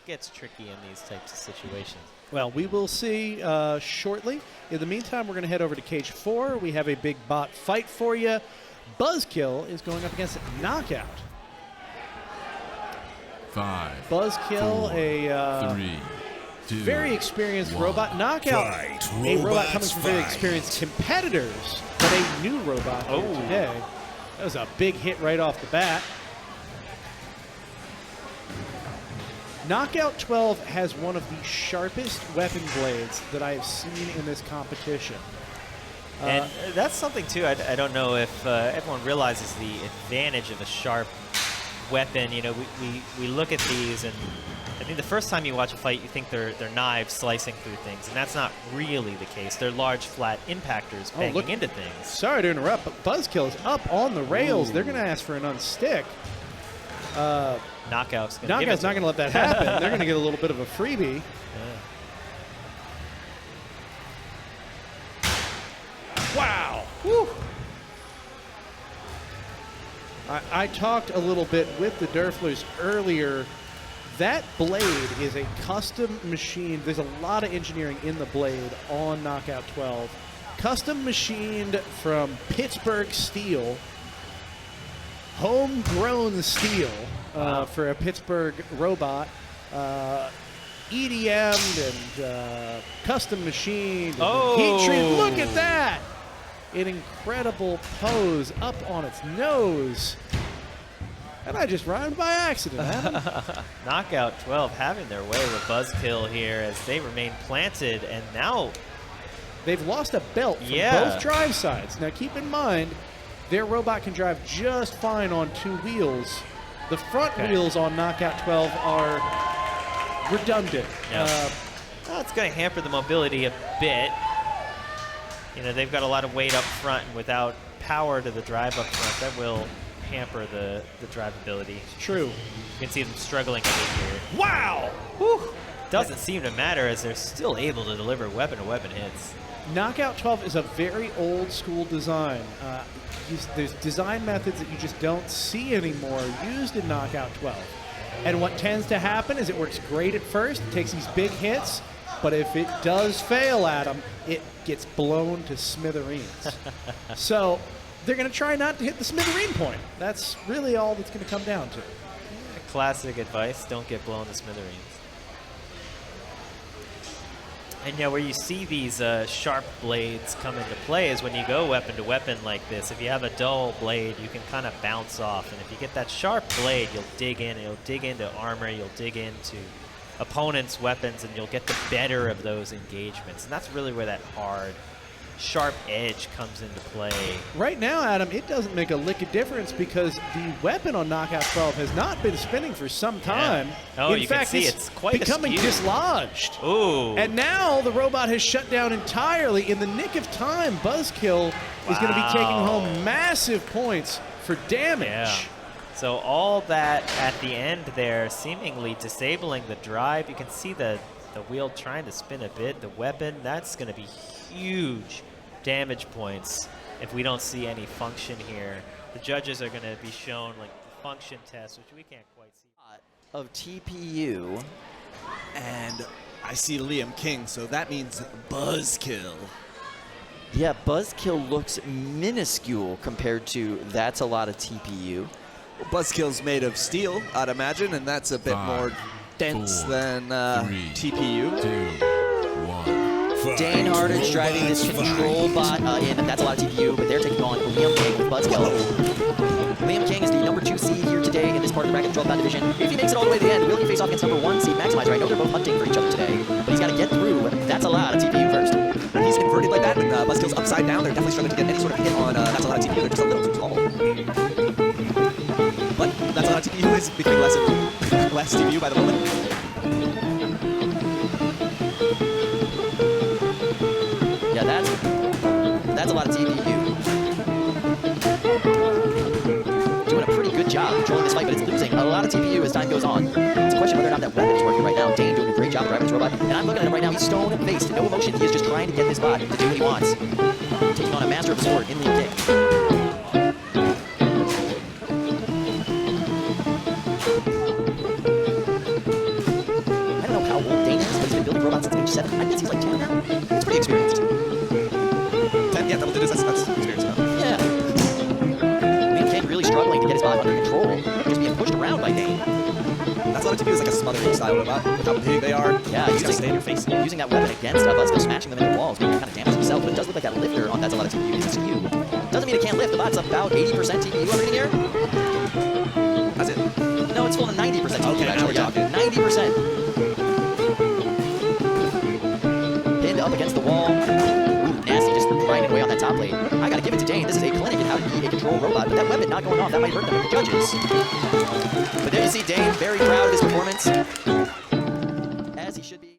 gets tricky in these types of situations. Well, we will see shortly. In the meantime, we're going to head over to Cage 4. We have a big bot fight for you. Buzzkill is going up against Knockout. 5, Buzzkill, 4, a 3, 2, very experienced 1. robot. Knockout, Fight. a robot Robots coming from very fight. experienced competitors, but a new robot here today. That was a big hit right off the bat. Knockout 12 has one of the sharpest weapon blades that I have seen in this competition. And that's something, too, I don't know if everyone realizes the advantage of a sharp weapon. You know, we look at these, and I think the first time you watch a fight, you think they're knives slicing through things, and that's not really the case. They're large, flat impactors banging into things. Sorry to interrupt, but Buzzkill is up on the rails. Ooh. They're going to ask for an unstick. Knockout's not going to let that happen. They're going to get a little bit of a freebie. Yeah. Wow. Whew. I talked a little bit with the Derflers earlier. That blade is a custom machine. There's a lot of engineering in the blade on Knockout 12. Custom machined from Pittsburgh steel. Homegrown steel for a Pittsburgh robot. EDM'd and custom machined. And heat treated. Look at that! An incredible pose up on its nose. And I just rhymed by accident, Adam. Knockout 12 having their way with Buzzkill here as they remain planted, and now they've lost a belt from both drive sides. Now keep in mind, their robot can drive just fine on 2 wheels. The front wheels on Knockout 12 are redundant. Yep. Well, it's going to hamper the mobility a bit. You know, they've got a lot of weight up front, and without power to the drive up front, that will hamper the drivability. It's true. You can see them struggling a bit here. Wow! Whew. Doesn't seem to matter as they're still able to deliver weapon-to-weapon hits. Knockout 12 is a very old school design. There's design methods that you just don't see anymore used in Knockout 12. And what tends to happen is it works great at first, it takes these big hits, but if it does fail at them, it gets blown to smithereens. So they're going to try not to hit the smithereen point. That's really all that's going to come down to. Classic advice, don't get blown to smithereens. And yeah, where you see these sharp blades come into play is when you go weapon to weapon like this. If you have a dull blade, you can kind of bounce off. And if you get that sharp blade, you'll dig in. You'll dig into armor. You'll dig into opponents' weapons, and you'll get the better of those engagements. And that's really where that hard, sharp edge comes into play. Right now, Adam, it doesn't make a lick of difference because the weapon on Knockout 12 has not been spinning for some time. Oh, in you fact, can see it's quite becoming askew. dislodged. Ooh. And now the robot has shut down entirely. In the nick of time, Buzzkill is going to be taking home massive points for damage. Yeah. So all that at the end there, seemingly disabling the drive. You can see the wheel trying to spin a bit. The weapon, that's going to be huge damage points if we don't see any function here. The judges are going to be shown like the function test, which we can't quite see. Of TPU. And I see Liam King, so that means Buzzkill. Yeah, Buzzkill looks minuscule compared to that's a lot of TPU. Well, Buzzkill's made of steel, I'd imagine, and that's a bit 5, more dense 4, than 3, TPU. 2, 1. Dan Hardage driving this control bot in, and that's a lot of TPU, but they're taking on Liam King with Buzzkill. Liam King is the number 2 seed here today in this part of the bracket, 12-bot division. If he makes it all the way to the end, will he face off against number 1 seed Maximizer? I know they're both hunting for each other today, but he's got to get through. That's a lot of TPU first. He's inverted like that, and Buzzkill's upside down. They're definitely struggling to get any sort of hit on that's a lot of TPU. They're just a little too tall. But that's a lot of TPU is becoming less TPU by the moment. Yeah, that's a lot of TPU. Doing a pretty good job controlling this fight, but it's losing a lot of TPU as time goes on. It's a question whether or not that weapon is working right now. Dane doing a great job driving his robot, and I'm looking at him right now. He's stone-faced, no emotion. He is just trying to get this bot to do what he wants. Taking on a master of the sport in Liam King. building robots since age 7. I guess he's like 10 now. He's pretty experienced. 10, yeah, double digits, that's experience enough. Yeah. Liam King really struggling to get his bot under control. Just being pushed around by Dane. That's a lot of TV is like a smothering style robot. Look how big they are. Yeah, He's gonna stay in your face. using that weapon against Buzzkill, smashing them into walls, making it kind of damage himself. But it does look like that lifter on That's a lot of TPU is TPU. Doesn't mean it can't lift. The bot's about 80% TPU I'm reading here. That's it. No, it's full of 90% TPU. Okay, now actually, we're yeah. talking. 90%. Pinned up against the wall. Ooh, nasty, just grinding away on that top lane. I gotta give it to Dane. This is a clinic in how to be a control robot, but that weapon not going off, that might hurt them with the judges. But there you see Dane, very proud of his performance.